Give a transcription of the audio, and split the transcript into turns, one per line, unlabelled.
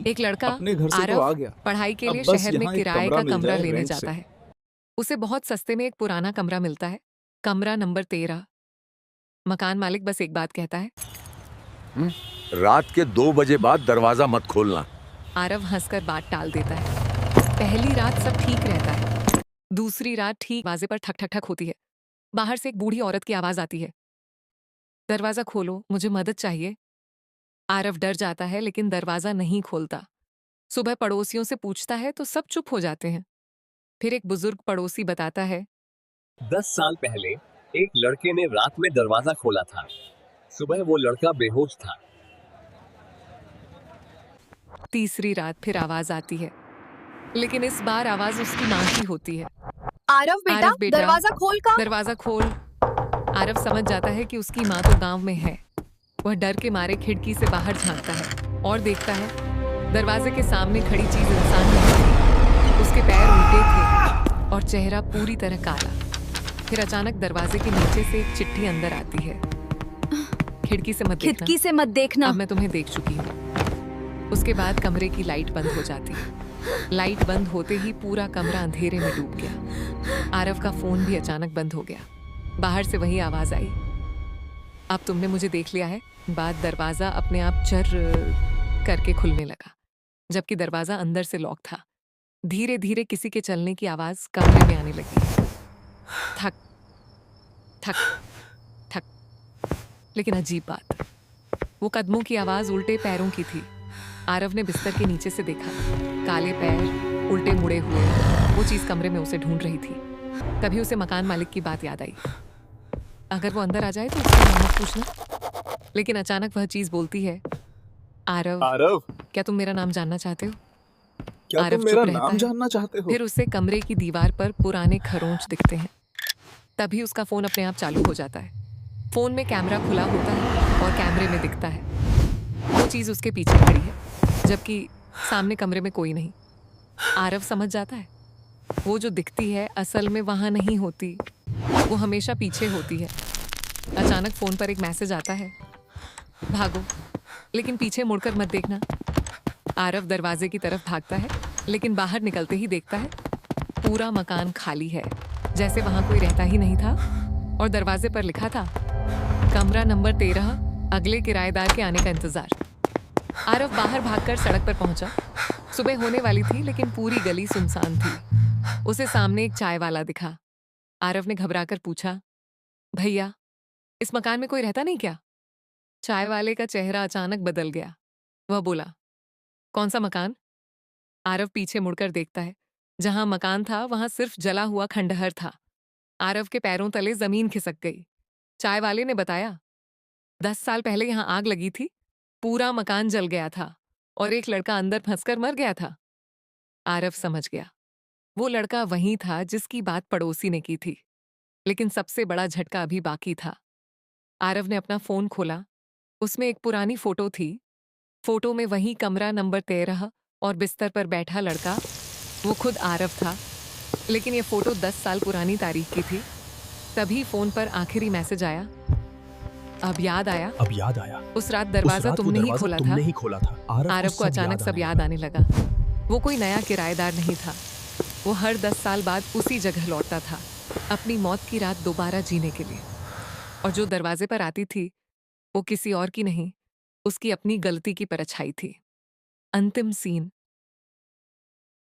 एक लड़का
अपने घर से तो
आरव
आ गया।
पढ़ाई के
अब
लिए
बस
शहर में
यहाँ एक
किराए
कमरा
का
मिल
कमरा
जाए
लेने
रेंट
जाता
से।
है। उसे बहुत सस्ते में एक पुराना कमरा मिलता है, कमरा नंबर 13। मकान मालिक बस एक बात कहता है,
रात के 2 बजे बाद दरवाजा मत खोलना।
आरव हंसकर बात टाल देता है। पहली रात सब ठीक रहता है। दूसरी रात ठीक दरवाजे पर ठक ठक ठक होती है। बाहर से एक बूढ़ी औरत की आवाज आती है, दरवाजा खोलो, मुझे मदद चाहिए। आरव डर जाता है लेकिन दरवाजा नहीं खोलता। सुबह पड़ोसियों से पूछता है तो सब चुप हो जाते हैं। फिर एक बुजुर्ग पड़ोसी बताता है,
10 साल पहले एक लड़के ने रात में दरवाजा खोला था। सुबह वो लड़का बेहोश था।
तीसरी रात फिर आवाज आती है, लेकिन इस बार आवाज उसकी माँ की होती है।
आरव बेटा,
आरव बेटा,
दरवाजा खोल का।
दरवाजा खोल। आरव समझ जाता है कि उसकी माँ तो गांव में है। वह डर के मारे खिड़की से बाहर झांकता है और देखता है दरवाजे के सामने खड़ी चीज इंसान नहीं थी। उसके पैर उल्टे थे और चेहरा पूरी तरह काला। फिर अचानक दरवाजे के नीचे से एक चिट्ठी अंदर आती है, खिड़की से मत देखना,
खिड़की से मत देखना।
अब मैं तुम्हें देख चुकी हूँ। उसके बाद कमरे की लाइट बंद हो जाती है। लाइट बंद होते ही पूरा कमरा अंधेरे में डूब गया। आरव का फोन भी अचानक बंद हो गया। बाहर से वही आवाज आई, अब तुमने मुझे देख लिया है। बाद दरवाजा अपने आप चर करके खुलने लगा, जबकि दरवाजा अंदर से लॉक था। धीरे धीरे किसी के चलने की आवाज कमरे में आने लगी, थक थक थक। लेकिन अजीब बात, वो कदमों की आवाज उल्टे पैरों की थी। आरव ने बिस्तर के नीचे से देखा, काले पैर उल्टे मुड़े हुए। वो चीज कमरे में उसे ढूंढ रही थी। तभी उसे मकान मालिक की बात याद आई, अगर वो अंदर आ जाए तो उसका नाम मत पूछना। लेकिन अचानक वह चीज बोलती है, आरव,
आरव,
क्या तुम मेरा नाम जानना चाहते हो?
क्या
आरव
तुम मेरा
चुप रहता
नाम
है।
जानना चाहते हो?
फिर उसे कमरे की दीवार पर पुराने खरोंच दिखते हैं। तभी उसका फोन अपने आप चालू हो जाता है। फोन में कैमरा खुला होता है और कैमरे में दिखता है वो चीज उसके पीछे खड़ी है, जबकि सामने कमरे में कोई नहीं। आरव समझ जाता है वो जो दिखती है असल में वहां नहीं होती, वो हमेशा पीछे होती है। अचानक फोन पर एक मैसेज आता है, भागो लेकिन पीछे मुड़कर मत देखना। आरव दरवाजे की तरफ भागता है, लेकिन बाहर निकलते ही देखता है पूरा मकान खाली है, जैसे वहां कोई रहता ही नहीं था। और दरवाजे पर लिखा था, कमरा नंबर 13, अगले किराएदार के आने का इंतजार। आरव बाहर भागकर सड़क पर पहुंचा। सुबह होने वाली थी लेकिन पूरी गली सुनसान थी। उसे सामने एक चाय वाला दिखा। आरव ने घबराकर पूछा, भैया, इस मकान में कोई रहता नहीं क्या? चाय वाले का चेहरा अचानक बदल गया। वह बोला, कौन सा मकान? आरव पीछे मुड़कर देखता है। जहां मकान था वहां सिर्फ जला हुआ खंडहर था। आरव के पैरों तले जमीन खिसक गई। चाय वाले ने बताया, 10 साल पहले यहां आग लगी थी, पूरा मकान जल गया था और एक लड़का अंदर फंसकर मर गया था। आरव समझ गया, वो लड़का वही था जिसकी बात पड़ोसी ने की थी। लेकिन सबसे बड़ा झटका अभी बाकी था। आरव ने अपना फोन खोला। उसमें एक पुरानी फोटो थी। फोटो में वही कमरा नंबर 13 और बिस्तर पर बैठा लड़का, वो खुद आरव था। लेकिन ये फोटो 10 साल पुरानी तारीख की थी। तभी फोन पर आखिरी मैसेज आया, अब याद आया, उस रात दरवाजा तुमने ही खोला था। आरव को अचानक सब याद आने लगा। वो कोई नया किराएदार नहीं था। वो हर 10 साल बाद उसी जगह लौटता था, अपनी मौत की रात दोबारा जीने के लिए। और जो दरवाजे पर आती थी वो किसी और की नहीं, उसकी अपनी गलती की परछाई थी। अंतिम सीन।